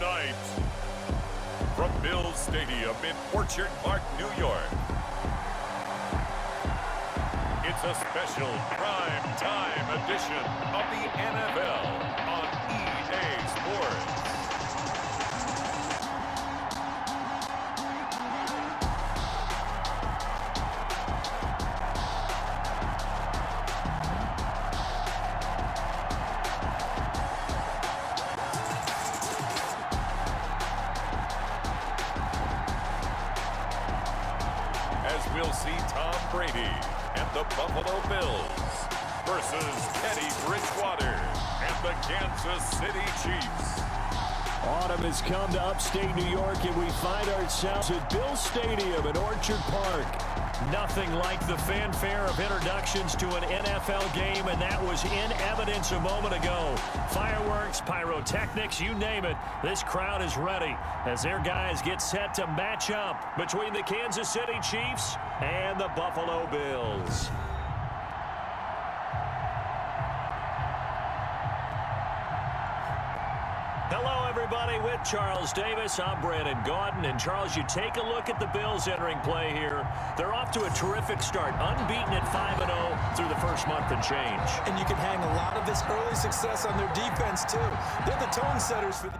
tonight, from Bills Stadium in Orchard Park, New York, it's a special prime time edition of the NFL on EA Sports. We'll see Tom Brady and the Buffalo Bills versus Teddy Bridgewater and the Kansas City Chiefs. Autumn has come to upstate New York, and we find ourselves at Bills Stadium in Orchard Park. Nothing like the fanfare of introductions to an NFL game, and that was in evidence a moment ago. Fireworks, pyrotechnics, you name it. This crowd is ready as their guys get set to match up between the Kansas City Chiefs and the Buffalo Bills. Hello, everybody. With Charles Davis, I'm Brandon Gaudin. And, Charles, you take a look at the Bills entering play here. They're off to a terrific start, unbeaten at 5-0 through the first month and change. And you can hang a lot of this early success on their defense, too. They're the tone setters for the...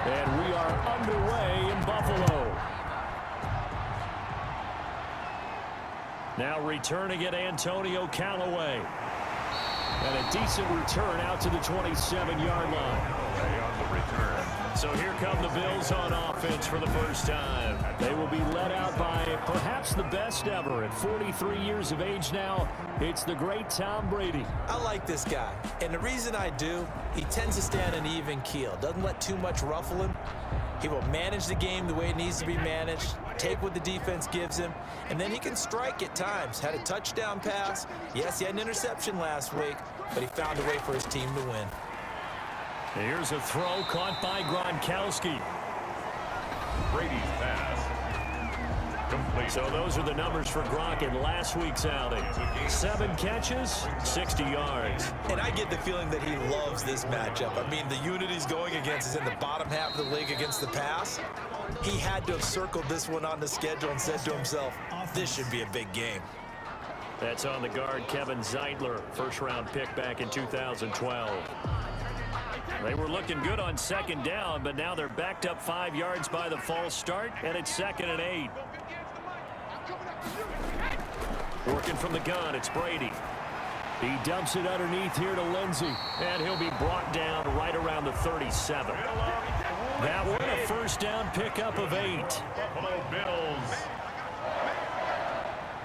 And we are underway in Buffalo. Now returning it, Antonio Callaway. And a decent return out to the 27-yard line. On the return. So here come the Bills on offense for the first time. They will be led out by perhaps the best ever at 43 years of age now. It's the great Tom Brady. I like this guy, and the reason I do, he tends to stand an even keel. Doesn't let too much ruffle him. He will manage the game the way it needs to be managed, take what the defense gives him, and then he can strike at times. Had a touchdown pass. Yes, he had an interception last week, but he found a way for his team to win. Here's a throw caught by Gronkowski. Brady's pass. Complete. So those are the numbers for Gronk in last week's outing. 7 catches, 60 yards. And I get the feeling that he loves this matchup. I mean, the unit he's going against is in the bottom half of the league against the pass. He had to have circled this one on the schedule and said to himself, this should be a big game. That's on the guard, Kevin Zeitler, first-round pick back in 2012. They were looking good on second down, but now they're backed up 5 yards by the false start, and it's 2nd and 8. Working from the gun, it's Brady. He dumps it underneath here to Lindsey, and he'll be brought down right around the 37. That one, a first down pickup of 8. Buffalo Bills.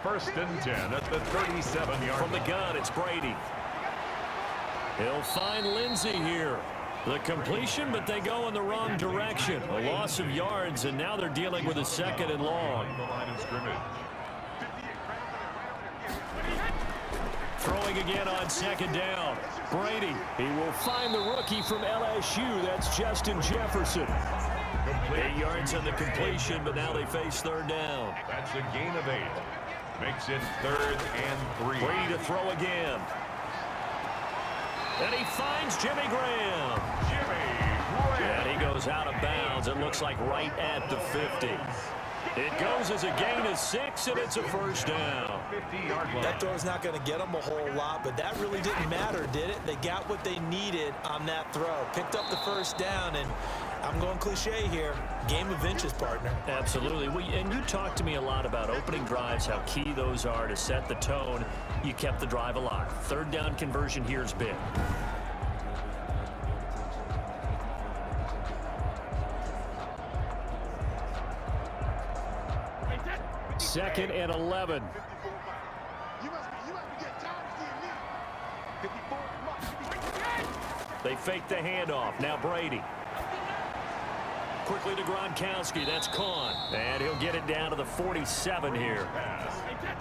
1st and 10 at the 37-yard From the gun, it's Brady. He'll find Lindsey here. The completion, but they go in the wrong direction. A loss of yards, and now they're dealing with a 2nd and long. Throwing again on 2nd down. Brady, he will find the rookie from LSU. That's Justin Jefferson. 8 yards on the completion, but now they face 3rd down. That's a gain of 8. Makes it 3rd and 3. Brady to throw again. And he finds Jimmy Graham. And he goes out of bounds. It looks like right at the 50. It goes as a gain of 6, and it's a first down. That throw's not going to get them a whole lot, but that really didn't matter, did it? They got what they needed on that throw. Picked up the first down, and I'm going cliche here. Game of inches, partner. Absolutely. And you talked to me a lot about opening drives, how key those are to set the tone. You kept the drive alive. 3rd down conversion here is big. 2nd and 11. They fake the handoff. Now Brady. Quickly to Gronkowski. That's Kahn. And he'll get it down to the 47 here.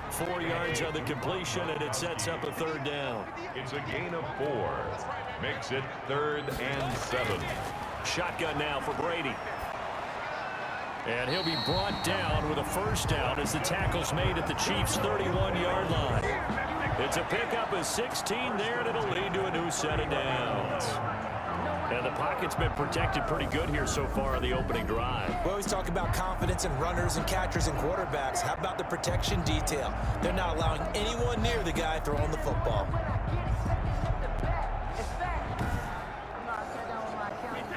4 yards on the completion, and it sets up a 3rd down. It's a gain of 4. Makes it 3rd and 7. Shotgun now for Brady. And he'll be brought down with a first down as the tackle's made at the Chiefs' 31-yard line. It's a pickup of 16 there, and it'll lead to a new set of downs. And the pocket's been protected pretty good here so far in the opening drive. We always talk about confidence in runners and catchers and quarterbacks. How about the protection detail? They're not allowing anyone near the guy throwing the football.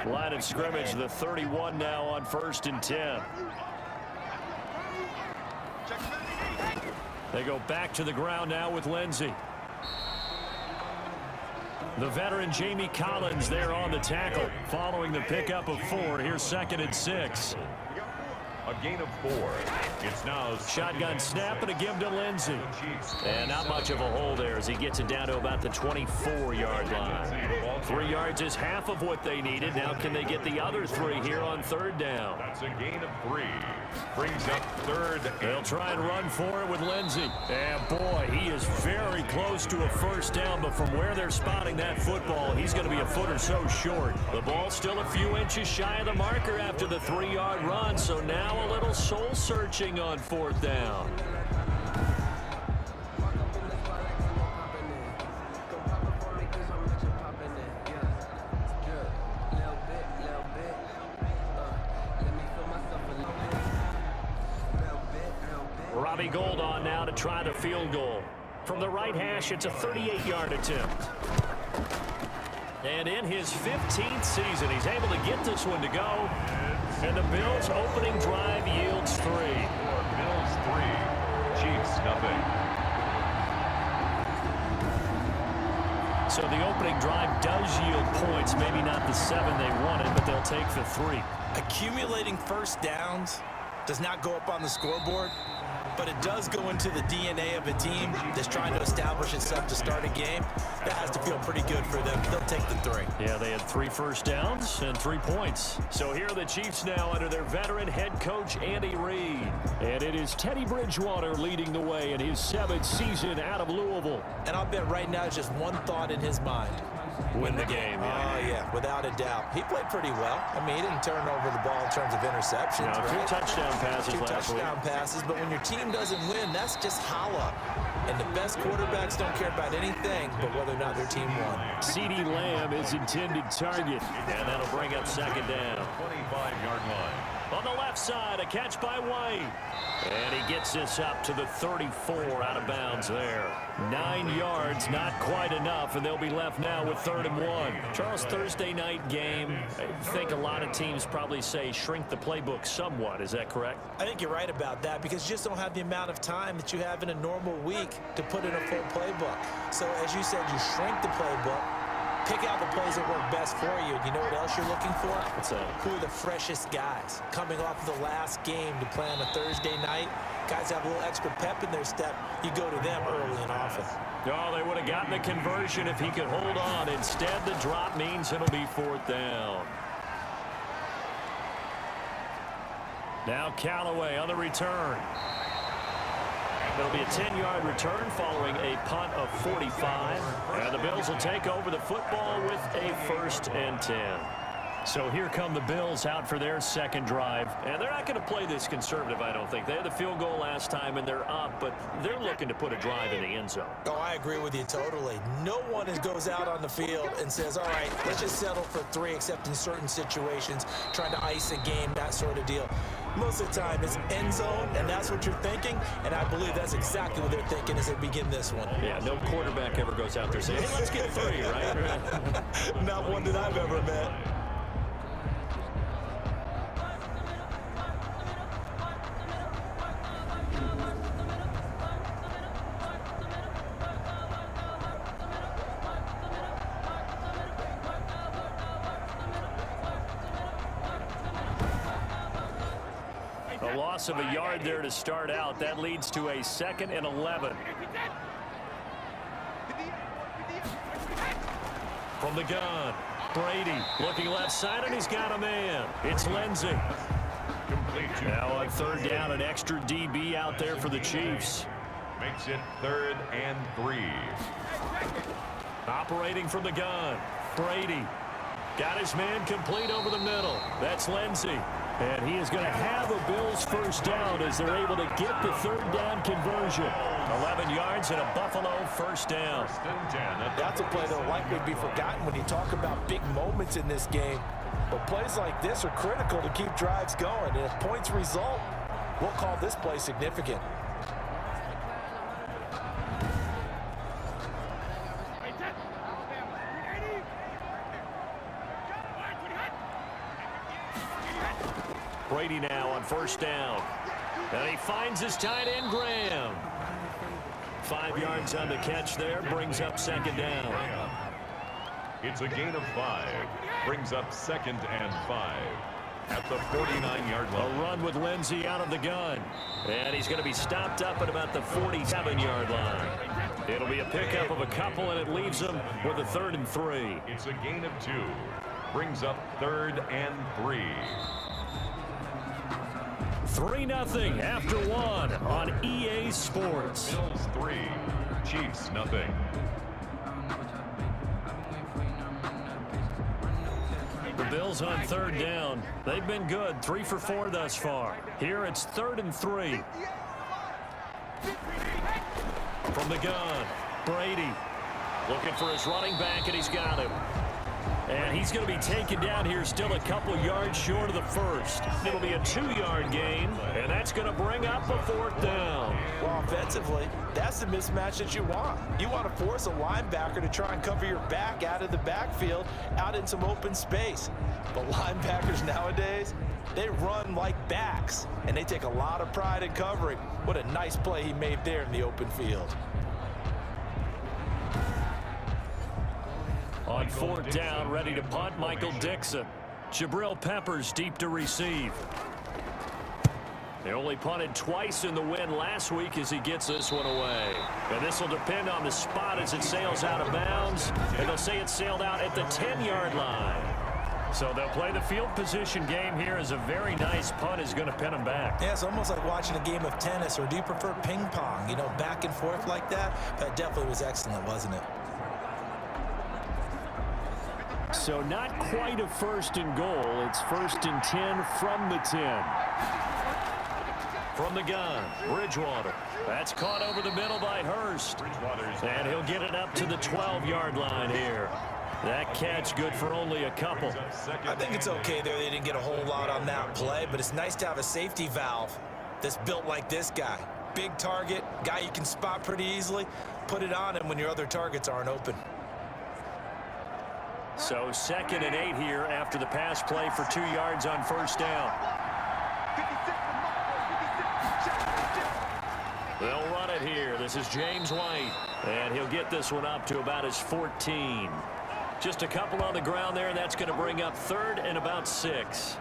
Line of scrimmage, the 31 now on 1st and 10. They go back to the ground now with Lindsey. The veteran Jamie Collins there on the tackle, following the pickup of 4. Here's 2nd and 6. A gain of 4. It's now shotgun snap and a give to Lindsey. And not much of a hole there as he gets it down to about the 24-yard line. 3 yards is half of what they needed. Now can they get the other 3 here on 3rd down? That's a gain of 3. Brings up 3rd. They'll try and run for it with Lindsey. And boy, he is very close to a 1st down, but from where they're spotting that football, he's going to be a foot or so short. The ball's still a few inches shy of the marker after the 3-yard run, so now a little soul searching on 4th down. Robbie Gould on now to try the field goal. From the right hash, it's a 38-yard attempt. And in his 15th season, he's able to get this one to go. And the Bills' opening drive yields 3. Bills 3, Chiefs nothing. So the opening drive does yield points. Maybe not the 7 they wanted, but they'll take the 3. Accumulating 1st downs does not go up on the scoreboard, but it does go into the DNA of a team that's trying to establish itself to start a game. That has to feel pretty good for them. They'll take the 3. Yeah, they had 3 first downs and 3 points. So here are the Chiefs now under their veteran head coach, Andy Reid. And it is Teddy Bridgewater leading the way in his 7th season out of Louisville. And I'll bet right now just one thought in his mind. Win the game. Oh, yeah, without a doubt. He played pretty well. I mean, he didn't turn over the ball in terms of interceptions. No, 2 touchdown passes last week. 2 touchdown passes, but when your team doesn't win, that's just holla. And the best quarterbacks don't care about anything but whether or not their team won. CeeDee Lamb is intended target, and that'll bring up 2nd down. 25-yard line. On the left side, a catch by White. And he gets this up to the 34 out of bounds there. 9 yards, not quite enough, and they'll be left now with 3rd and 1. Charles, Thursday night game, I think a lot of teams probably say shrink the playbook somewhat. Is that correct? I think you're right about that because you just don't have the amount of time that you have in a normal week to put in a full playbook. So as you said, you shrink the playbook. Pick out the plays that work best for you. You know what else you're looking for? What's that? Who are the freshest guys coming off of the last game to play on a Thursday night? Guys have a little extra pep in their step. You go to them early and often. Oh, they would have gotten the conversion if he could hold on. Instead, the drop means it'll be 4th down. Now Callaway on the return. It'll be a 10-yard return following a punt of 45. And the Bills will take over the football with a 1st and 10. So here come the Bills out for their 2nd drive. And they're not going to play this conservative, I don't think. They had the field goal last time, and they're up, but they're looking to put a drive in the end zone. Oh, I agree with you totally. No one goes out on the field and says, all right, let's just settle for 3, except in certain situations, trying to ice a game, that sort of deal. Most of the time, it's end zone, and that's what you're thinking, and I believe that's exactly what they're thinking as they begin this one. Yeah, no quarterback ever goes out there saying, hey, let's get 3, right? Not one that I've ever met. A loss of a yard there to start out. That leads to a 2nd and 11. From the gun, Brady looking left side, and he's got a man. It's Lindsey. Now on 3rd down, an extra DB out there for the Chiefs. Makes it 3rd and 3. Operating from the gun, Brady. Got his man complete over the middle. That's Lindsey. And he is going to have a Bills first down as they're able to get the third down conversion. 11 yards and a Buffalo first down. That's a play that will likely be forgotten when you talk about big moments in this game. But plays like this are critical to keep drives going. And if points result, we'll call this play significant. Brady now on first down. And he finds his tight end, Graham. 5 yards on the catch there, brings up second down. It's a gain of 5. Brings up 2nd and 5 at the 49-yard line. A run with Lindsey out of the gun. And he's going to be stopped up at about the 47-yard line. It'll be a pickup of a couple, and it leaves them with a 3rd and 3. It's a gain of 2. Brings up 3rd and 3. 3-0 after 1 on EA Sports. Bills 3, Chiefs 0. The Bills on 3rd down. They've been good, 3 for 4 thus far. Here it's 3rd and 3. From the gun, Brady looking for his running back, and he's got him. And he's going to be taken down here, still a couple yards short of the first. It'll be a 2-yard gain, and that's going to bring up a 4th down. Well, offensively, that's the mismatch that you want. You want to force a linebacker to try and cover your back out of the backfield, out in some open space. But linebackers nowadays, they run like backs, and they take a lot of pride in covering. What a nice play he made there in the open field. On 4th down, ready to punt, Michael Dixon. Jabril Peppers deep to receive. They only punted twice in the win last week as he gets this one away. And this will depend on the spot as it sails out of bounds. And they'll say it sailed out at the 10-yard line. So they'll play the field position game here as a very nice punt is going to pin them back. Yeah, it's almost like watching a game of tennis, or do you prefer ping pong? You know, back and forth like that? That definitely was excellent, wasn't it? So not quite a 1st and goal. It's 1st and 10 from the 10. From the gun, Bridgewater. That's caught over the middle by Hurst. And he'll get it up to the 12-yard line here. That catch good for only a couple. I think it's okay there. They didn't get a whole lot on that play, but it's nice to have a safety valve that's built like this guy. Big target, guy you can spot pretty easily. Put it on him when your other targets aren't open. So 2nd and 8 here after the pass play for 2 yards on 1st down. They'll run it here. This is James White. And he'll get this one up to about his 14. Just a couple on the ground there, and that's going to bring up 3rd and about 6.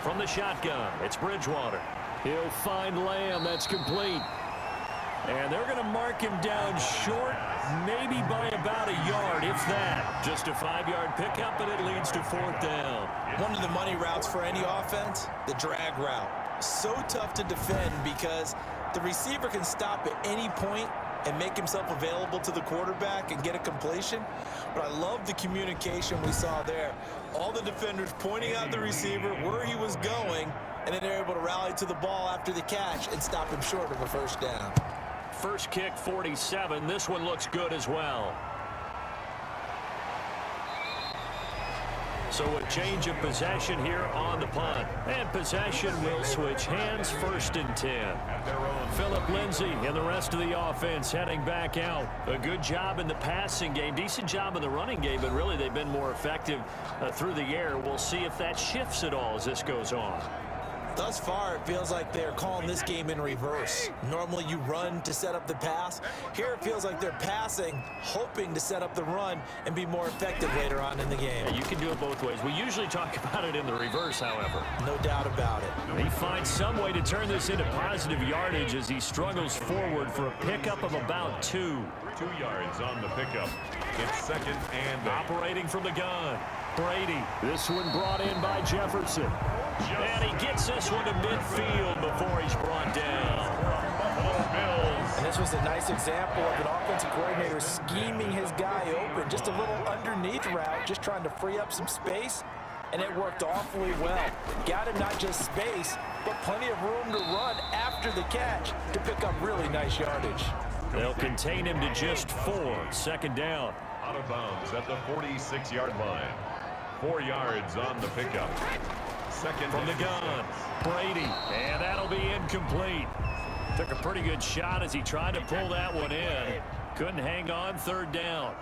From the shotgun, it's Bridgewater. He'll find Lamb. That's complete. And they're going to mark him down short, maybe by about a yard, if that. Just a 5-yard pickup, and it leads to 4th down. One of the money routes for any offense, the drag route. So tough to defend because the receiver can stop at any point and make himself available to the quarterback and get a completion. But I love the communication we saw there. All the defenders pointing out the receiver, where he was going, and then they're able to rally to the ball after the catch and stop him short of a 1st down. First kick, 47. This one looks good as well. So a change of possession here on the punt. And possession will switch hands, 1st and 10. Philip Lindsay and the rest of the offense heading back out. A good job in the passing game, decent job in the running game, but really they've been more effective through the air. We'll see if that shifts at all as this goes on. Thus far, it feels like they're calling this game in reverse. Normally, you run to set up the pass. Here, it feels like they're passing, hoping to set up the run and be more effective later on in the game. Yeah, you can do it both ways. We usually talk about it in the reverse, however. No doubt about it. He finds some way to turn this into positive yardage as he struggles forward for a pickup of about 2. 2 yards on the pickup. It's 2nd and 8. Operating from the gun, Brady. This one brought in by Jefferson. And he gets this one to midfield before he's brought down. And this was a nice example of an offensive coordinator scheming his guy open. Just a little underneath route, just trying to free up some space. And it worked awfully well. Got him not just space, but plenty of room to run after the catch to pick up really nice yardage. They'll contain him to just 4. 2nd down. Out of bounds at the 46-yard line. 4 yards on the pickup. 2nd From the gun, Brady. And that'll be incomplete. Took a pretty good shot as he tried to pull that one in. Couldn't hang on. 3rd down.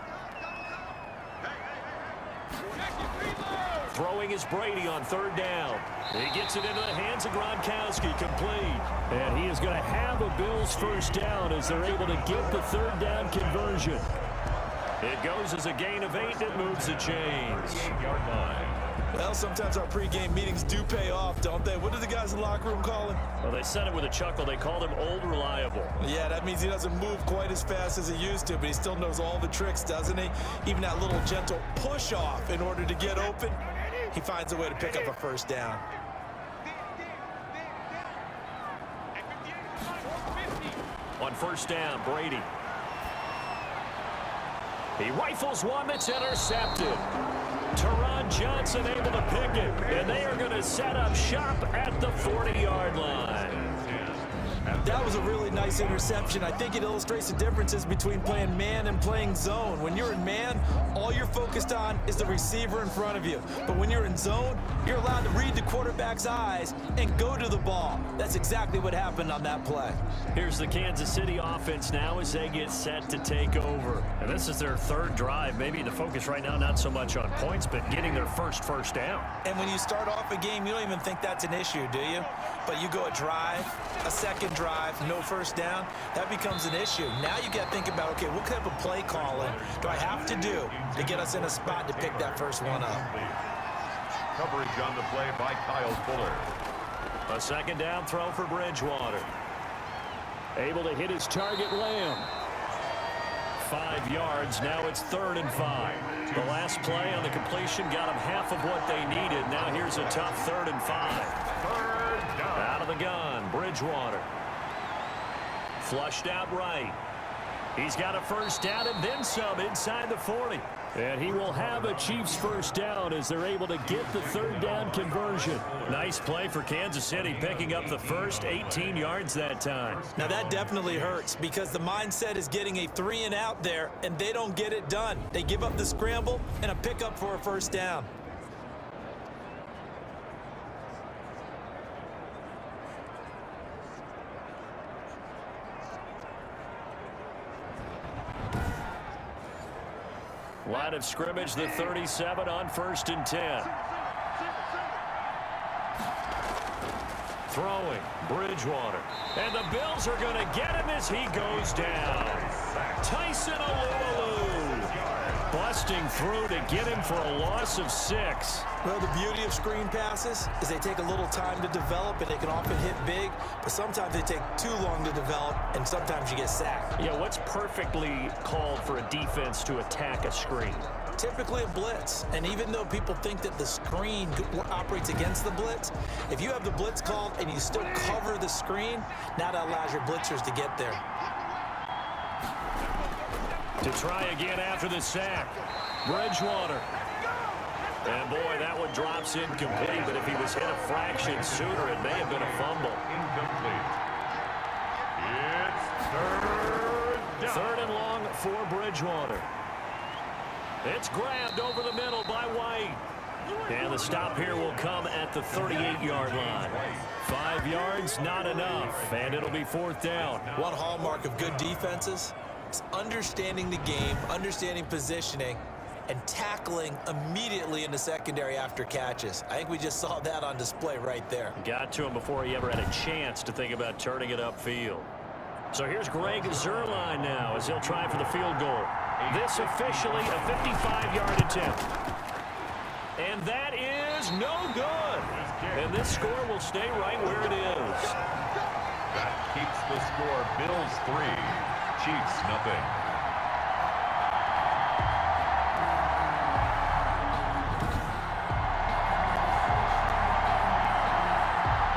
Throwing is Brady on 3rd down. He gets it into the hands of Gronkowski, complete. And he is going to have a Bills 1st down as they're able to get the 3rd down conversion. It goes as a gain of 8 that moves the chains. 8-yard line. Well, sometimes our pregame meetings do pay off, don't they? What do the guys in the locker room call him? Well, they said it with a chuckle. They called him Old Reliable. Yeah, that means he doesn't move quite as fast as he used to, but he still knows all the tricks, doesn't he? Even that little gentle push-off in order to get open, he finds a way to pick up a 1st down. On 1st down, Brady. He rifles one that's intercepted. Teron Johnson able to pick it, and they are going to set up shop at the 40-yard line. That was a really nice interception. I think it illustrates the differences between playing man and playing zone. When you're in man, all you're focused on is the receiver in front of you. But when you're in zone, you're allowed to read the quarterback's eyes and go to the ball. That's exactly what happened on that play. Here's the Kansas City offense now as they get set to take over. And this is their 3rd drive. Maybe the focus right now not so much on points, but getting their first down. And when you start off a game, you don't even think that's an issue, do you? But you go a drive, a 2nd drive, no 1st down, that becomes an issue. Now you got to think about, okay, what type of play calling do I have to do to get us in a spot to pick that first one up? Coverage on the play by Kyle Fuller. A 2nd down throw for Bridgewater. Able to hit his target, Lamb. 5 yards. Now it's 3rd and 5. The last play on the completion got them half of what they needed. Now here's a tough 3rd and 5. 3rd down. Out of the gun, Bridgewater. Flushed out right. He's got a 1st down and then some inside the 40. And he will have a Chiefs 1st down as they're able to get the 3rd down conversion. Nice play for Kansas City, picking up the first 18 yards that time. Now that definitely hurts because the mindset is getting a 3 and out there, and they don't get it done. They give up the scramble and a pickup for a 1st down. Line of scrimmage, the 37 on 1st and 10. Throwing, Bridgewater. And the Bills are going to get him as he goes down. Tyson Alualu busting through to get him for a loss of 6. Well, the beauty of screen passes is they take a little time to develop, and they can often hit big, but sometimes they take too long to develop, and sometimes you get sacked. Yeah, what's perfectly called for a defense to attack a screen? Typically a blitz, and even though people think that the screen operates against the blitz, if you have the blitz called and you still cover the screen, now that allows your blitzers to get there. To try again after the sack, Bridgewater. And boy, that one drops incomplete, but if he was hit a fraction sooner, it may have been a fumble. Incomplete. It's 3rd down. 3rd and long for Bridgewater. It's grabbed over the middle by White. And the stop here will come at the 38-yard line. 5 yards, not enough, and it'll be 4th down. One hallmark of good defenses is understanding the game, understanding positioning, and tackling immediately in the secondary after catches. I think we just saw that on display right there. Got to him before he ever had a chance to think about turning it upfield. So here's Greg Zuerlein now as he'll try for the field goal. This officially a 55-yard attempt. And that is no good. And this score will stay right where it is. That keeps the score Bills 3, Chiefs nothing.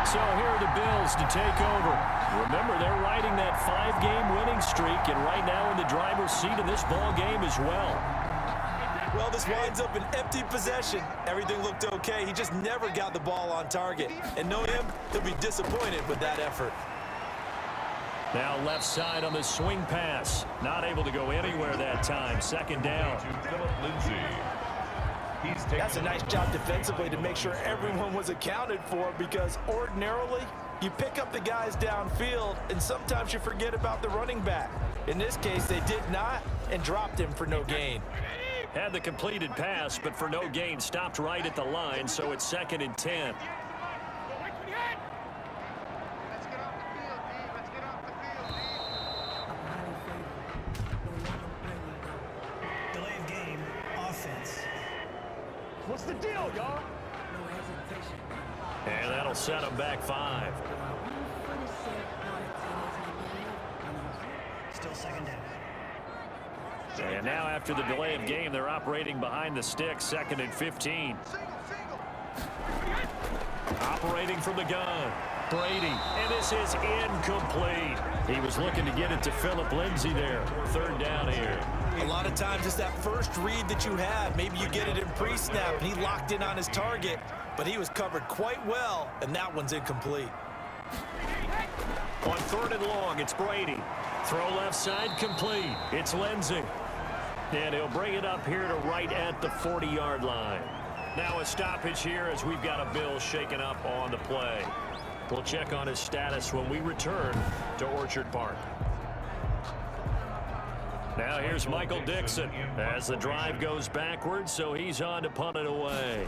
So here are the Bills to take over. Remember, they're riding that 5-game winning streak, and right now in the driver's seat of this ball game as well. Well, this winds up an empty possession. Everything looked okay. He just never got the ball on target. And know him, he'll be disappointed with that effort. Now left side on the swing pass. Not able to go anywhere that time. Second down. To Philip Lindsay. That's a nice job defensively to make sure everyone was accounted for, because ordinarily you pick up the guys downfield and sometimes you forget about the running back. In this case, they did not and dropped him for no gain. Had the completed pass, but for no gain, stopped right at the line, so it's 2nd and 10. Delay of game, offense. What's the deal, y'all? And that'll set them back 5. Still second down. And now after the delay of game, they're operating behind the sticks, 2nd and 15. Operating from the gun, Brady, and this is incomplete. He was looking to get it to Philip Lindsay there. 3rd down here. A lot of times it's that first read that you have. Maybe you get it in pre-snap, and he locked in on his target, but he was covered quite well, and that one's incomplete. On 3rd and long, it's Brady. Throw left side complete. It's Lindsay. And he'll bring it up here to right at the 40-yard line. Now a stoppage here as we've got a Bill shaken up on the play. We'll check on his status when we return to Orchard Park. Now here's Michael Dixon as the drive goes backwards, so he's on to punt it away.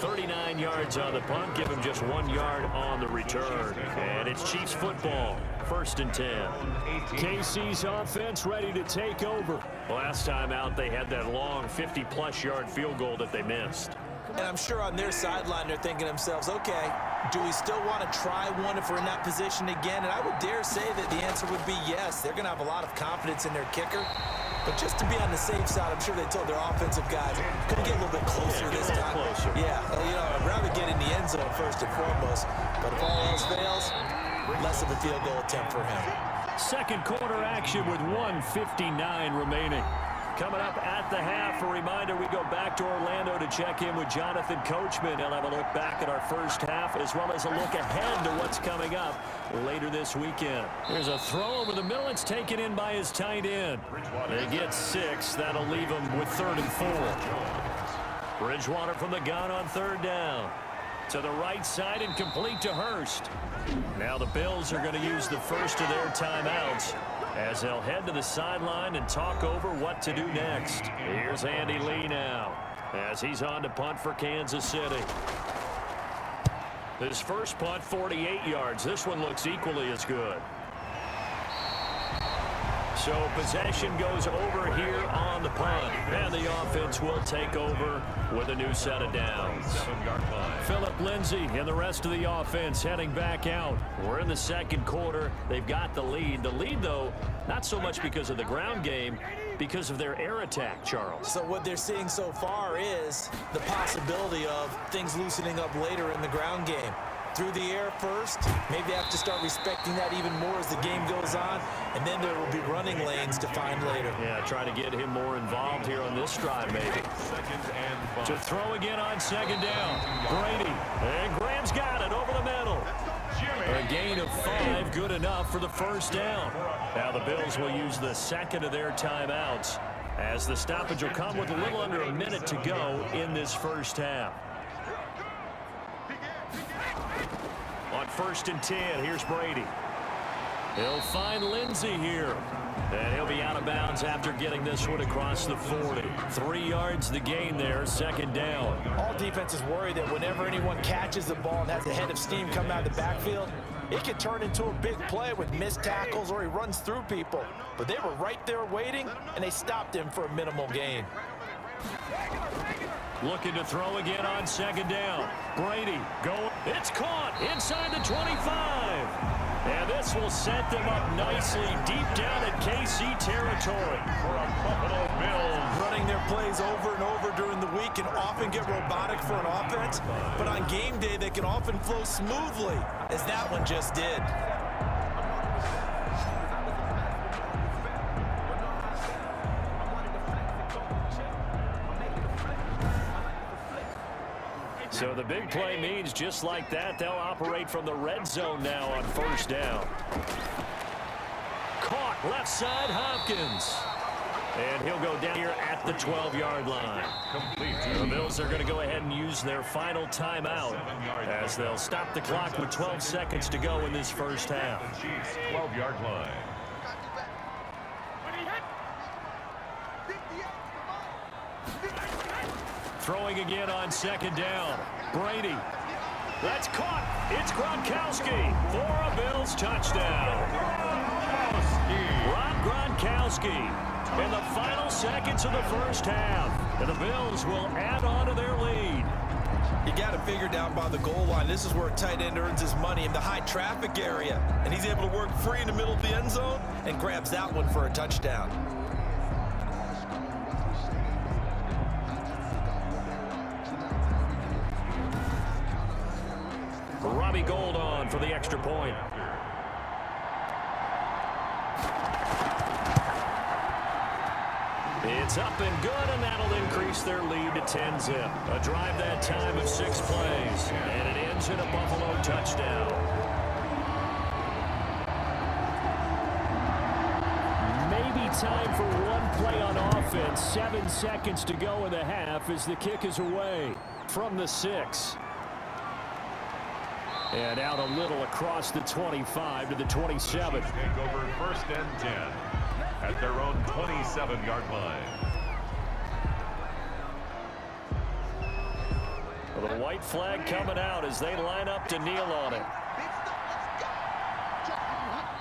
$39 yards on the punt, give him just 1 yard on the return. And it's Chiefs football, 1st and 10. KC's offense ready to take over. Last time out, they had that long 50-plus yard field goal that they missed. And I'm sure on their sideline they're thinking to themselves, okay, do we still want to try one if we're in that position again? And I would dare say that the answer would be yes. They're going to have a lot of confidence in their kicker. But just to be on the safe side, I'm sure they told their offensive guys, could get a little bit closer this time. Closer. Yeah, you know, I'd rather get in the end zone first and foremost. But if all else fails, less of a field goal attempt for him. Second quarter action with 1:59 remaining. Coming up at the half, a reminder, we go back to Orlando to check in with Jonathan Coachman. He'll have a look back at our first half as well as a look ahead to what's coming up later this weekend. There's a throw over the middle. It's taken in by his tight end. They get 6. That'll leave them with 3rd and 4. Bridgewater from the gun on 3rd down. To the right side and complete to Hurst. Now the Bills are going to use the first of their timeouts as they'll head to the sideline and talk over what to do next. Here's Andy Lee now as he's on to punt for Kansas City. His first punt, 48 yards. This one looks equally as good. So possession goes over here on the punt, and the offense will take over with a new set of downs. Philip Lindsay and the rest of the offense heading back out. We're in the second quarter. They've got the lead. The lead, though, not so much because of the ground game, because of their air attack, Charles. So what they're seeing so far is the possibility of things loosening up later in the ground game. Through the air first, maybe they have to start respecting that even more as the game goes on, and then there will be running lanes to find later. Yeah, try to get him more involved here on this drive, maybe. To throw again on 2nd down. Brady, and Graham's got it over the middle. A gain of 5, good enough for the first down. Now the Bills will use the second of their timeouts as the stoppage will come with a little under a minute to go in this first half. On 1st and 10. Here's Brady. He'll find Lindsey here. And he'll be out of bounds after getting this one across the 40. 3 yards the gain there, 2nd down. All defenses worry that whenever anyone catches the ball and has a head of steam come out of the backfield, it can turn into a big play with missed tackles or he runs through people. But they were right there waiting, and they stopped him for a minimal gain. Looking to throw again on 2nd down. Brady going. It's caught inside the 25. And this will set them up nicely deep down at KC territory for a Buffalo Bills. Running their plays over and over during the week can often get robotic for an offense, but on game day they can often flow smoothly, as that one just did. So the big play means just like that, they'll operate from the red zone now on 1st down. Caught left side, Hopkins. And he'll go down here at the 12-yard line. The Bills are going to go ahead and use their final timeout as they'll stop the clock with 12 seconds to go in this 1st half. 12-yard line. Throwing again on 2nd down. Brady. That's caught. It's Gronkowski for a Bills touchdown. Rob Gronkowski in the final seconds of the 1st half. And the Bills will add on to their lead. You got to figure down by the goal line. This is where a tight end earns his money in the high traffic area. And he's able to work free in the middle of the end zone and grabs that one for a touchdown. Robbie Gould on for the extra point. It's up and good, and that'll increase their lead to 10-zip. A drive that time of 6 plays, and it ends in a Buffalo touchdown. Maybe time for one play on offense. 7 seconds to go in the half as the kick is away from the 6. And out a little across the 25 to the 27. Take over 1st and 10 at their own 27-yard line. Well, the white flag coming out as they line up to kneel on it.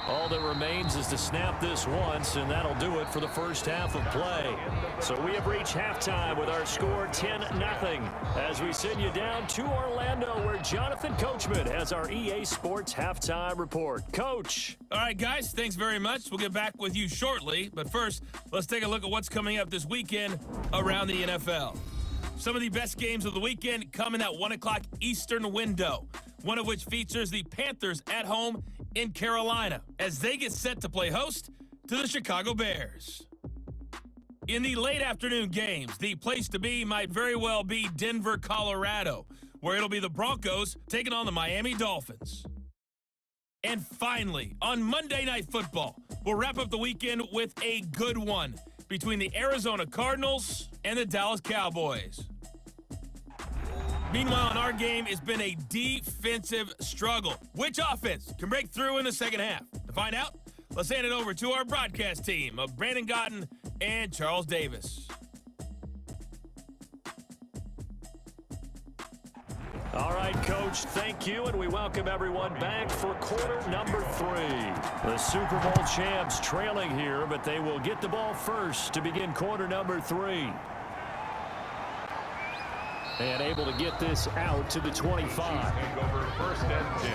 All that remains is to snap this once, and that'll do it for the 1st half of play. So we have reached halftime with our score 10-0 as we send you down to Orlando, where Jonathan Coachman has our EA Sports halftime report. Coach. All right, guys, thanks very much. We'll get back with you shortly. But first, let's take a look at what's coming up this weekend around the NFL. Some of the best games of the weekend come in that 1 o'clock Eastern window, one of which features the Panthers at home in Carolina as they get set to play host to the Chicago Bears. In the late afternoon games, the place to be might very well be Denver, Colorado, where it'll be the Broncos taking on the Miami Dolphins. And finally, on Monday Night Football, we'll wrap up the weekend with a good one between the Arizona Cardinals and the Dallas Cowboys. Meanwhile, in our game, it's been a defensive struggle. Which offense can break through in the 2nd half? To find out, let's hand it over to our broadcast team of Brandon Gotten and Charles Davis. All right, Coach, thank you, and we welcome everyone back for quarter number 3. The Super Bowl champs trailing here, but they will get the ball first to begin quarter number 3. And able to get this out to the 25. Take over 1st and 10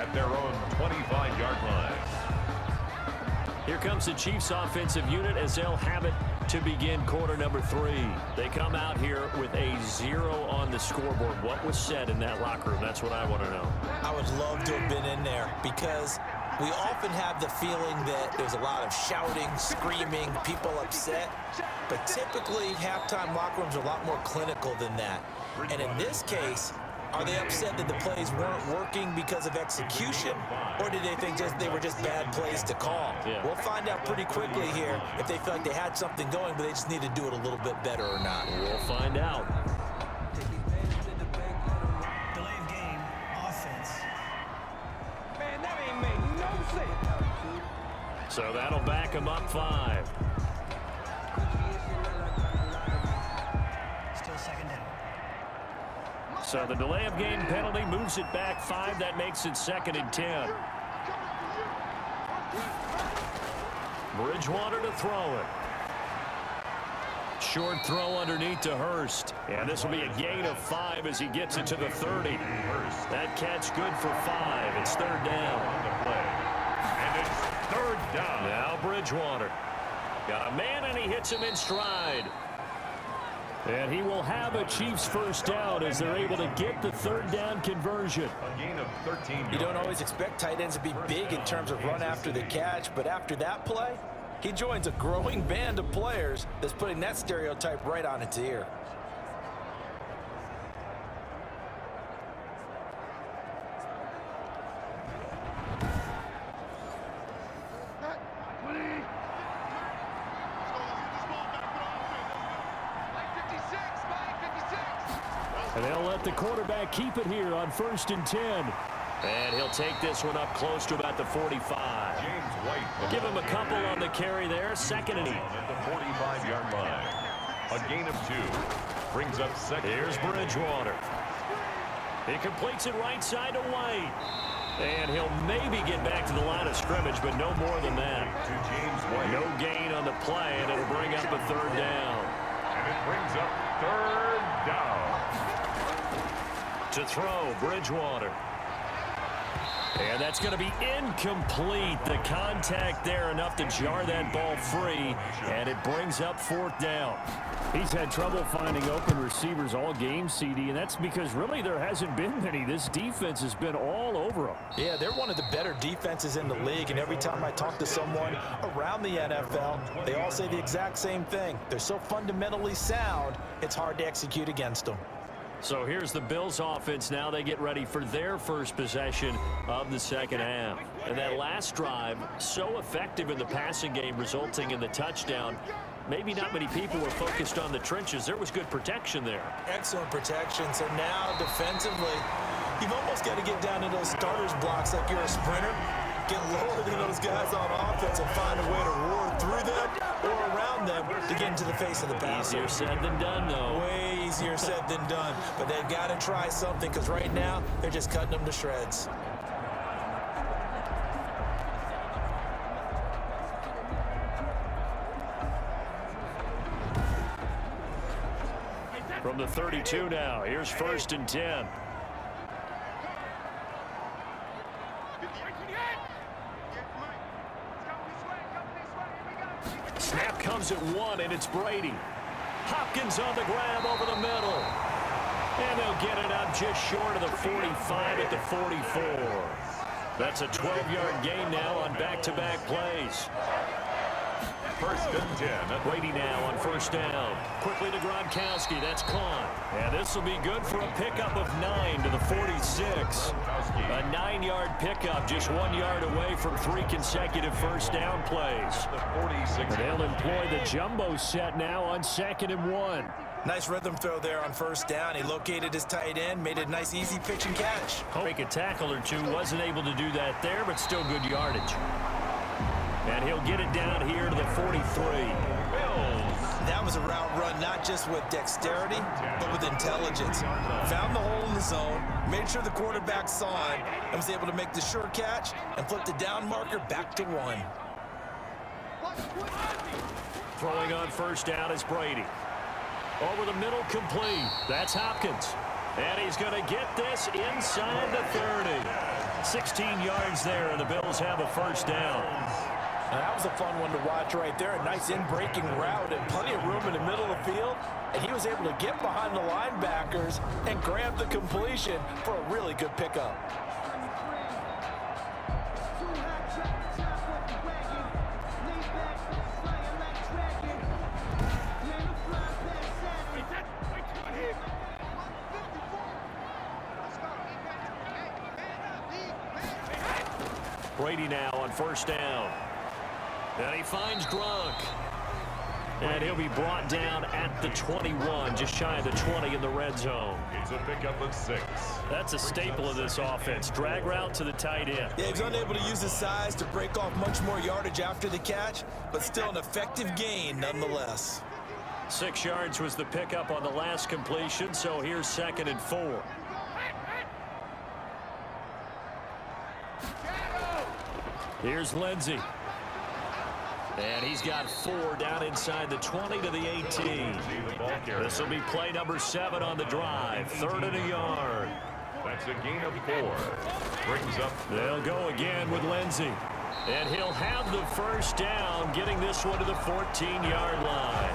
at their own 25-yard line. Here comes the Chiefs offensive unit as they'll have it to begin quarter number 3. They come out here with a 0 on the scoreboard. What was said in that locker room? That's what I want to know. I would love to have been in there because we often have the feeling that there's a lot of shouting, screaming, people upset. But typically, halftime locker rooms are a lot more clinical than that. And in this case, are they upset that the plays weren't working because of execution? Or did they think they were just bad plays to call? Yeah. We'll find out pretty quickly here if they feel like they had something going, but they just need to do it a little bit better or not. We'll find out. Delay of game, offense. So that'll back him up 5. Still second down. So the delay of game penalty moves it back 5. That makes it 2nd and 10. Bridgewater to throw it. Short throw underneath to Hurst. And this will be a gain of 5 as he gets it to the 30. That catch good for 5. It's 3rd down. And it's 3rd down. Now Bridgewater. Got a man and he hits him in stride. And he will have a Chiefs first down as they're able to get the 3rd down conversion. A gain of 13 yards. You don't always expect tight ends to be big in terms of run after the catch, but after that play, he joins a growing band of players that's putting that stereotype right on its ear. And they'll let the quarterback keep it here on 1st and 10. And he'll take this one up close to about the 45. James White. Give him a couple on the carry there. 2nd and 8. At the 45-yard line. A gain of 2. Brings up 2nd. Here's Bridgewater. He completes it right side to White. And he'll maybe get back to the line of scrimmage, but no more than that. To James White. No gain on the play, and it'll bring up a 3rd down. And it brings up 3rd down. To throw, Bridgewater. And that's going to be incomplete. The contact there enough to jar that ball free, and it brings up 4th down. He's had trouble finding open receivers all game, CD, and that's because really there hasn't been many. This defense has been all over them. Yeah, they're one of the better defenses in the league, and every time I talk to someone around the NFL, they all say the exact same thing. They're so fundamentally sound, it's hard to execute against them. So here's the Bills offense now. They get ready for their first possession of the 2nd half. And that last drive, so effective in the passing game, resulting in the touchdown. Maybe not many people were focused on the trenches. There was good protection there. Excellent protection. So now defensively, you've almost got to get down to those starters blocks like you're a sprinter. Get lower than those guys on offense and find a way to roar through them or around them to get into the face of the passer. Easier said than done, though. Way easier said than done. But they've got to try something because right now they're just cutting them to shreds. From the 32 now, here's 1st and 10. Snap comes at 1, and it's Brady. Hopkins on the grab over the middle. And they'll get it up just short of the 45 at the 44. That's a 12-yard gain now on back-to-back plays. 1st and 10. Brady now on 1st down. Quickly to Gronkowski. That's caught. And this will be good for a pickup of 9 to the 46. A 9-yard pickup, just 1 yard away from 3 consecutive 1st down plays. The 46. And they'll employ the jumbo set now on 2nd and 1. Nice rhythm throw there on 1st down. He located his tight end, made a nice easy pitch and catch. Make a tackle or two. Wasn't able to do that there, but still good yardage. And he'll get it down here to the 43. That was a route run not just with dexterity, but with intelligence. Found the hole in the zone, made sure the quarterback saw it, and was able to make the sure catch and flip the down marker back to 1. Throwing on 1st down is Brady. Over the middle, complete. That's Hopkins. And he's going to get this inside the 30. 16 yards there, and the Bills have a 1st down. Now, that was a fun one to watch right there. A nice in-breaking route and plenty of room in the middle of the field. And he was able to get behind the linebackers and grab the completion for a really good pickup. Brady now on 1st down. And he finds Gronk. And he'll be brought down at the 21, just shy of the 20 in the red zone. It's a pickup of 6. That's a staple of this offense. Drag route to the tight end. Yeah, he's unable to use his size to break off much more yardage after the catch, but still an effective gain nonetheless. 6 yards was the pickup on the last completion, so here's 2nd and 4. Here's Lindsey. And he's got 4 down inside the 20 to the 18. This will be play number 7 on the drive. 3rd and a yard. That's a gain of 4. Brings up. They'll go again with Lindsey. And he'll have the first down, getting this one to the 14-yard line.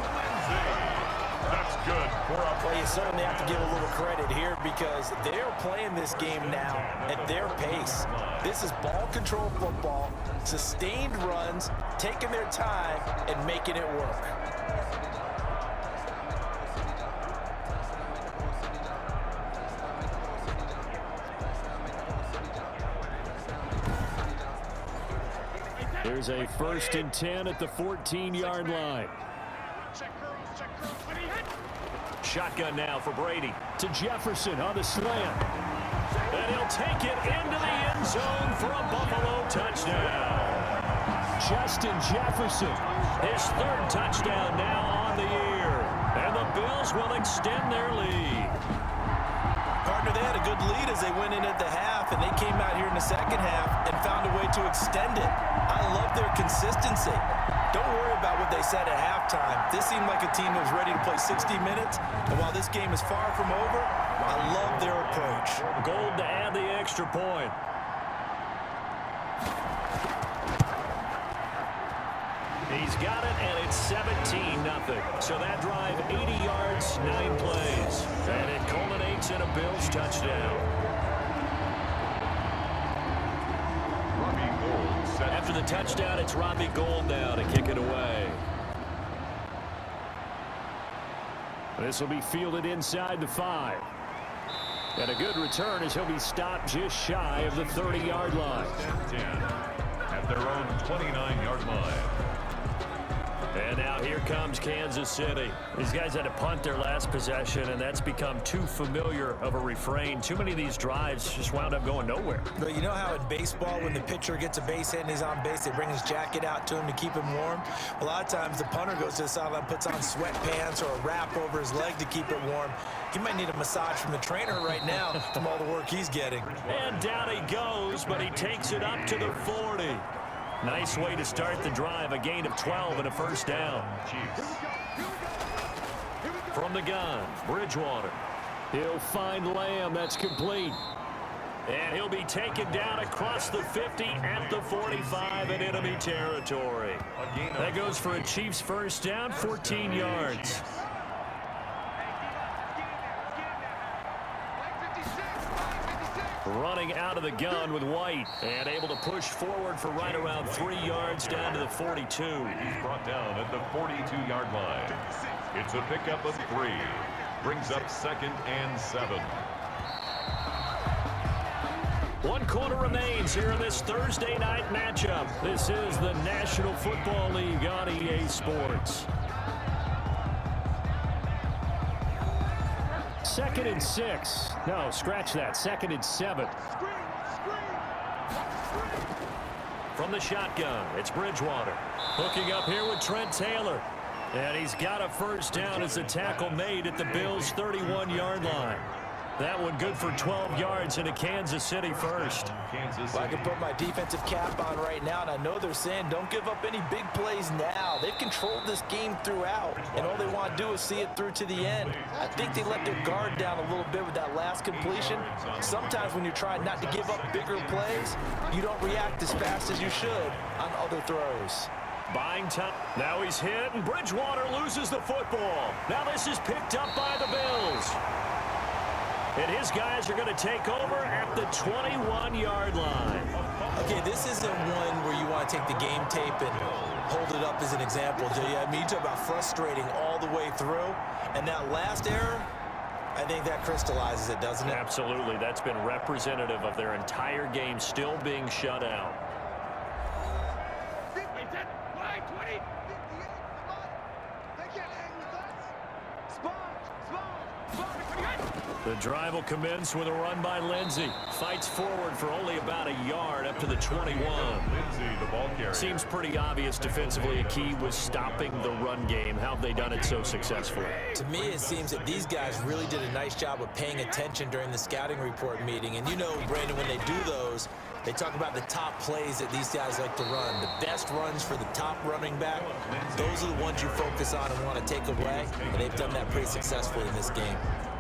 That's good. Well, you certainly have to give a little credit here because they're playing this game now at their pace. This is ball control football, sustained runs, taking their time and making it work. There's a 1st and 10 at the 14-yard line. Shotgun now for Brady to Jefferson on the slant. And he'll take it into the end zone for a Buffalo touchdown. Justin Jefferson, his 3rd touchdown now on the year. And the Bills will extend their lead. Partner, they had a good lead as they went in at the half, and they came out here in the 2nd half and found a way to extend it. I love their consistency. Don't worry about what they said at halftime. This seemed like a team that was ready to play 60 minutes, and while this game is far from over, I love their approach. Gold to add the extra point. He's got it, and it's 17-0. So that drive, 80 yards, 9 plays. And it culminates in a Bills touchdown. After the touchdown, it's Robbie Gould now to kick it away. This will be fielded inside the 5. And a good return as he'll be stopped just shy of the 30-yard line. 10 at their own 29-yard line. And now here comes Kansas City. These guys had to punt their last possession, and that's become too familiar of a refrain. Too many of these drives just wound up going nowhere. But you know how in baseball, when the pitcher gets a base hit and he's on base, they bring his jacket out to him to keep him warm? A lot of times the punter goes to the sideline, puts on sweatpants or a wrap over his leg to keep it warm. He might need a massage from the trainer right now from all the work he's getting. And down he goes, but he takes it up to the 40. Nice way to start the drive, a gain of 12 and a first down. From the gun, Bridgewater. He'll find Lamb, that's complete. And he'll be taken down across the 50 at the 45 in enemy territory. That goes for a Chiefs first down, 14 yards. Running out of the gun with White and able to push forward for right around 3 yards down to the 42. He's brought down at the 42-yard line. It's a pickup of 3. Brings up 2nd and 7. 1 quarter remains here in this Thursday night matchup. This is the National Football League on EA Sports. 2nd and 6. No, scratch that. 2nd and 7. From the shotgun, it's Bridgewater. Hooking up here with Trent Taylor. And he's got a first down as the tackle made at the Bills' 31-yard line. That one good for 12 yards in a Kansas City first. Well, I can put my defensive cap on right now, and I know they're saying don't give up any big plays now. They've controlled this game throughout, and all they want to do is see it through to the end. I think they let their guard down a little bit with that last completion. Sometimes when you're trying not to give up bigger plays, you don't react as fast as you should on other throws. Buying time. Now he's hit, and Bridgewater loses the football. Now this is picked up by the Bills. And his guys are going to take over at the 21-yard line. Okay, this isn't one where you want to take the game tape and hold it up as an example, do you? I mean, you talk about frustrating all the way through. And that last error, I think that crystallizes it, doesn't it? Absolutely. That's been representative of their entire game still being shut out. The drive will commence with a run by Lindsey. Fights forward for only about a yard up to the 21. Lindsey, the ball carrier. Seems pretty obvious defensively. A key was stopping the run game. How have they done it so successfully? To me, it seems that these guys really did a nice job of paying attention during the scouting report meeting. And you know, Brandon, when they do those, they talk about the top plays that these guys like to run. The best runs for the top running back, those are the ones you focus on and want to take away. And they've done that pretty successfully in this game.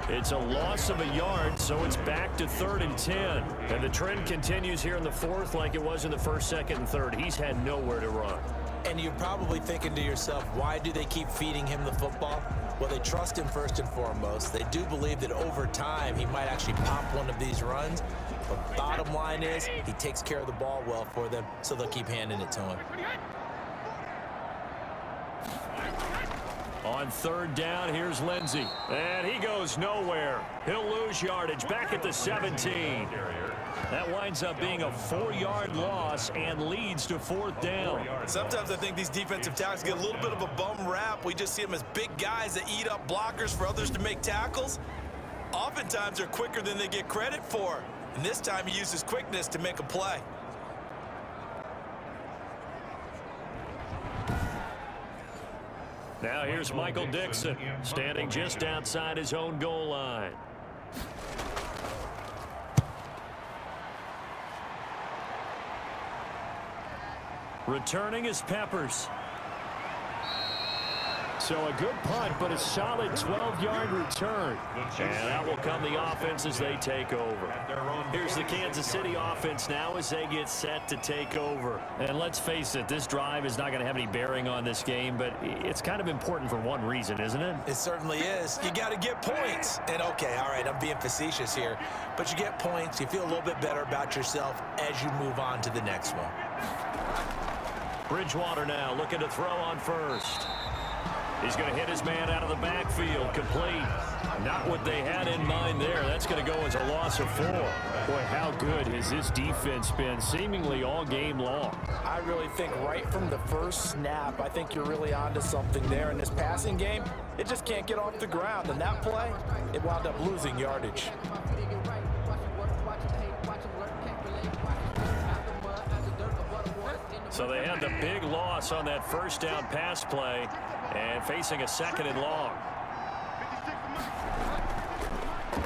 It's a loss of a yard, so it's back to 3rd and 10. And the trend continues here in the 4th like it was in the 1st, 2nd, and 3rd. He's had nowhere to run. And you're probably thinking to yourself, why do they keep feeding him the football? Well, they trust him first and foremost. They do believe that over time he might actually pop one of these runs. But bottom line is he takes care of the ball well for them, so they'll keep handing it to him. On 3rd down, here's Lindsey. And he goes nowhere. He'll lose yardage back at the 17. That winds up being a 4-yard loss and leads to 4th down. Sometimes I think these defensive tackles get a little bit of a bum rap. We just see them as big guys that eat up blockers for others to make tackles. Oftentimes they're quicker than they get credit for. And this time he uses quickness to make a play. Now here's Michael Dixon, standing just outside his own goal line. Returning is Peppers. So a good punt, but a solid 12-yard return. And that will come the offense as they take over. Here's the Kansas City offense now as they get set to take over. And let's face it, this drive is not going to have any bearing on this game, but it's kind of important for one reason, isn't it? It certainly is. You got to get points. And okay, all right, I'm being facetious here, but you get points, you feel a little bit better about yourself as you move on to the next one. Bridgewater now looking to throw on 1st. He's going to hit his man out of the backfield, complete. Not what they had in mind there. That's going to go as a loss of 4. Boy, how good has this defense been seemingly all game long? I really think right from the first snap, I think you're really onto something there in this passing game. It just can't get off the ground. And that play, it wound up losing yardage. So they had the big loss on that 1st down pass play and facing a 2nd and long.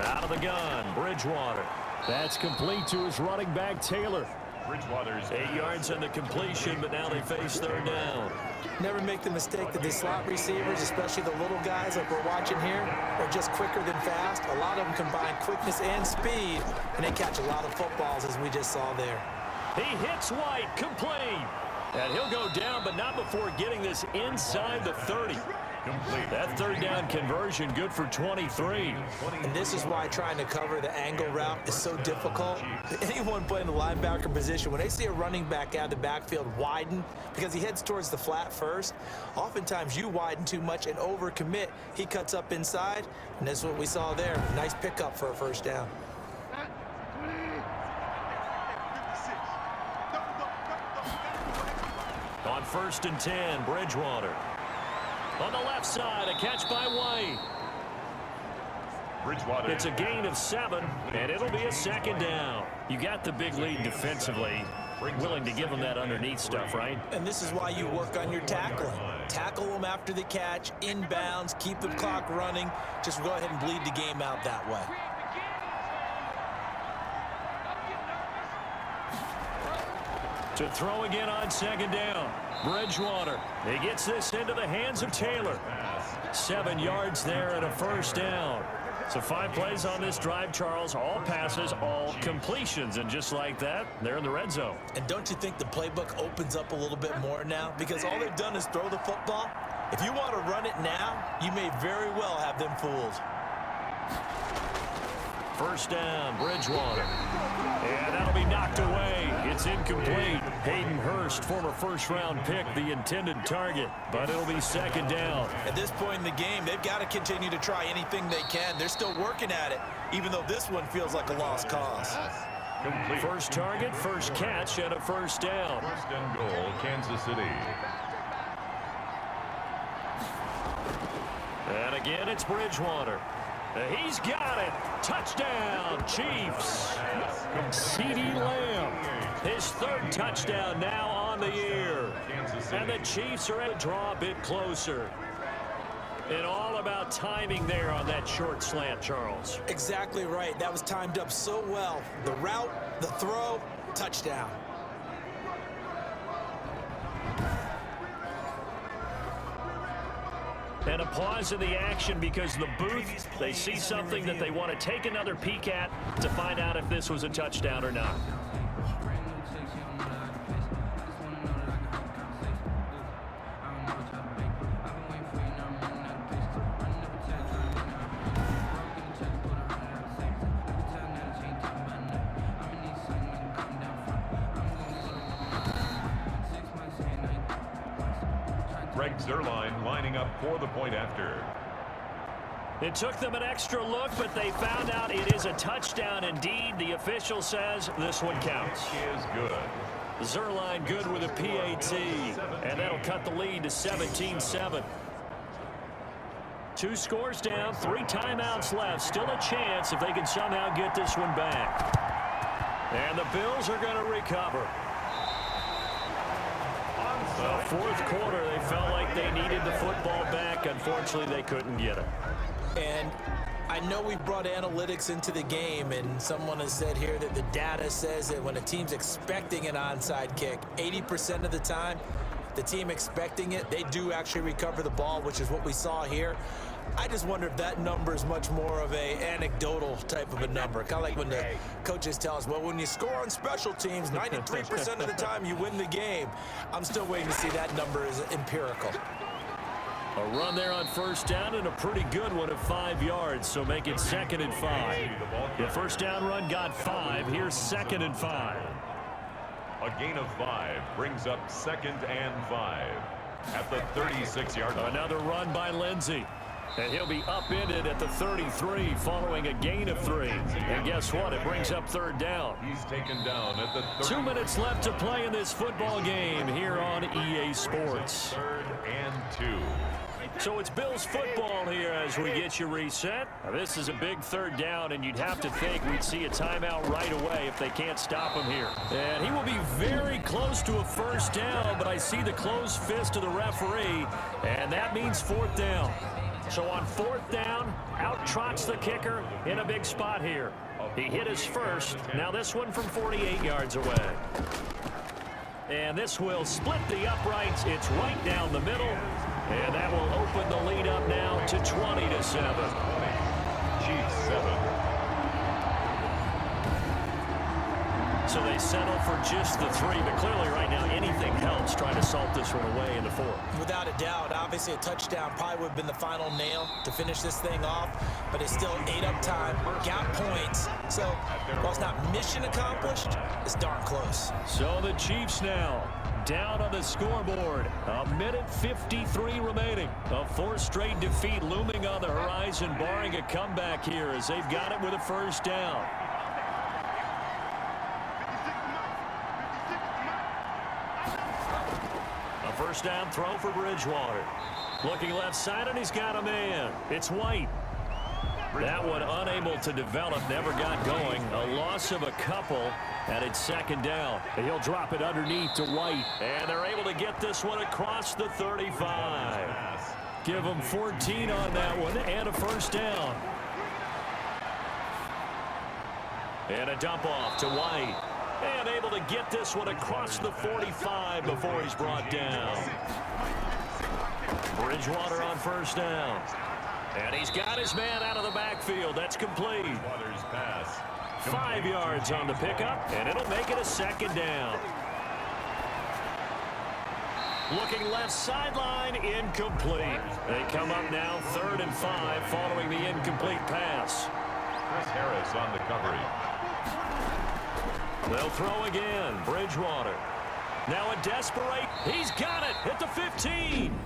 Out of the gun, Bridgewater. That's complete to his running back, Taylor. Bridgewater's 8 yards on the completion, but now they face 3rd down. Never make the mistake that these slot receivers, especially the little guys like we're watching here, are just quicker than fast. A lot of them combine quickness and speed, and they catch a lot of footballs, as we just saw there. He hits White, complete. And he'll go down, but not before getting this inside the 30. complete. That 3rd down conversion good for 23. And this is why trying to cover the angle route is so difficult. Anyone playing the linebacker position, when they see a running back out of the backfield widen because he heads towards the flat first, oftentimes you widen too much and overcommit. He cuts up inside, and that's what we saw there. Nice pickup for a 1st down. On 1st and 10, Bridgewater. On the left side, a catch by White. Bridgewater. It's a gain of 7, and it'll be a 2nd down. You got the big lead defensively. Willing to give them that underneath stuff, right? And this is why you work on your tackling. Tackle them after the catch, inbounds, keep the clock running. Just go ahead and bleed the game out that way. To throw again on 2nd down. Bridgewater. He gets this into the hands of Taylor. 7 yards there and a 1st down. So 5 plays on this drive, Charles. All passes, all completions. And just like that, they're in the red zone. And don't you think the playbook opens up a little bit more now? Because all they've done is throw the football. If you want to run it now, you may very well have them fooled. 1st down, Bridgewater. And that'll be knocked away. It's incomplete. Hayden Hurst, former 1st-round pick, the intended target. But it'll be 2nd down. At this point in the game, they've got to continue to try anything they can. They're still working at it, even though this one feels like a lost cause. Complete. 1st target, 1st catch, and a 1st down. 1st and goal, Kansas City. And again, it's Bridgewater. He's got it. Touchdown, Chiefs. CeeDee Lamb, his third touchdown now on the year. And the Chiefs are at draw a bit closer. And all about timing there on that short slant, Charles. Exactly right. That was timed up so well. The route, the throw, touchdown. And a pause in the action because the booth, they see something that they want to take another peek at to find out if this was a touchdown or not. Greg Zuerlein lining up for the point after. It took them an extra look, but they found out it is a touchdown indeed. The official says this one counts. Is good. Zuerlein good with a PAT, and that'll cut the lead to 17-7. 2 scores down, 3 timeouts left. Still a chance if they can somehow get this one back. And the Bills are going to recover. The fourth quarter, they felt like they needed the football back. Unfortunately, they couldn't get it. And I know we brought analytics into the game, and someone has said here that the data says that when a team's expecting an onside kick, 80% of the time, the team expecting it, they do actually recover the ball, which is what we saw here. I just wonder if that number is much more of a anecdotal type of a number. Kind of like when the coaches tell us, well, when you score on special teams, 93% of the time you win the game. I'm still waiting to see that number is empirical. A run there on first down and a pretty good one of 5 yards, so make it 2nd and 5. The first down run got 5. Here's 2nd and 5. A gain of 5 brings up 2nd and 5 at the 36-yard line. Another run by Lindsey. And he'll be upended at the 33 following a gain of 3. And guess what? It brings up 3rd down. He's taken down at the 30. 2 minutes left to play in this football game here on EA Sports. 3rd and 2. So it's Bills football here as we get you reset. Now this is a big 3rd down, and you'd have to think we'd see a timeout right away if they can't stop him here. And he will be very close to a first down, but I see the closed fist of the referee, and that means 4th down. So on 4th down, out trots the kicker in a big spot here. He hit his first. Now this one from 48 yards away. And this will split the uprights. It's right down the middle. And that will open the lead up now to 20-7. Chiefs 7. So they settle for just the 3, but clearly right now anything helps trying to salt this one away in the 4th. Without a doubt, obviously a touchdown probably would have been the final nail to finish this thing off, but it's still ate up time, got points. So while it's not mission accomplished, it's darn close. So the Chiefs now down on the scoreboard. 1:53 remaining. A 4th straight defeat looming on the horizon, barring a comeback here as they've got it with a first down. A first down throw for Bridgewater. Looking left side, and he's got a man. It's White. That one unable to develop, never got going. A loss of a couple, and it's 2nd down. And he'll drop it underneath to White. And they're able to get this one across the 35. Give them 14 on that one, and a first down. And a dump off to White. And able to get this one across the 45 before he's brought down. Bridgewater on first down. And he's got his man out of the backfield. That's complete. 5 yards on the pickup, and it'll make it a 2nd down. Looking left sideline, incomplete. They come up now 3rd and 5 following the incomplete pass. Chris Harris on the coverage. They'll throw again. Bridgewater. Now a desperate. He's got it at the 15.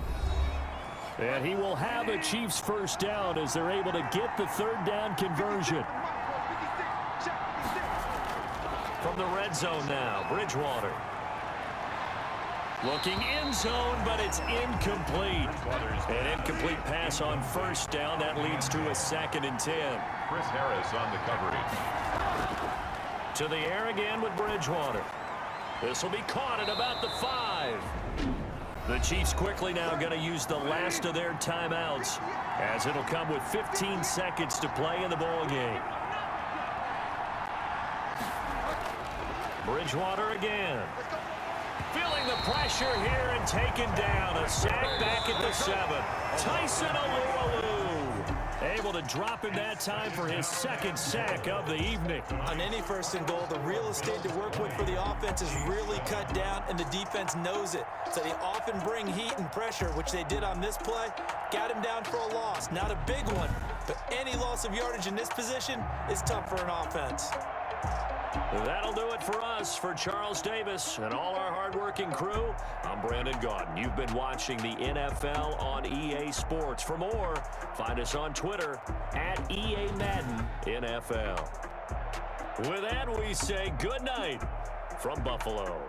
And he will have a Chiefs first down as they're able to get the 3rd down conversion. From the red zone now, Bridgewater. Looking end zone, but it's incomplete. An incomplete pass on first down. That leads to a 2nd and 10. Chris Harris on the coverage. To the air again with Bridgewater. This will be caught at about the 5. The Chiefs quickly now going to use the last of their timeouts, as it'll come with 15 seconds to play in the ball game. Bridgewater again. Feeling the pressure here and taken down. A sack back at the 7. Tyson Alualu able to drop him that time for his 2nd sack of the evening. On any 1st and goal, the real estate to work with for the offense is really cut down, and the defense knows it. So they often bring heat and pressure, which they did on this play. Got him down for a loss. Not a big one, but any loss of yardage in this position is tough for an offense. That'll do it for us. For Charles Davis and all our hardworking crew, I'm Brandon Gaudin. You've been watching the NFL on EA Sports. For more, find us on Twitter at EA Madden NFL. With that, we say good night from Buffalo.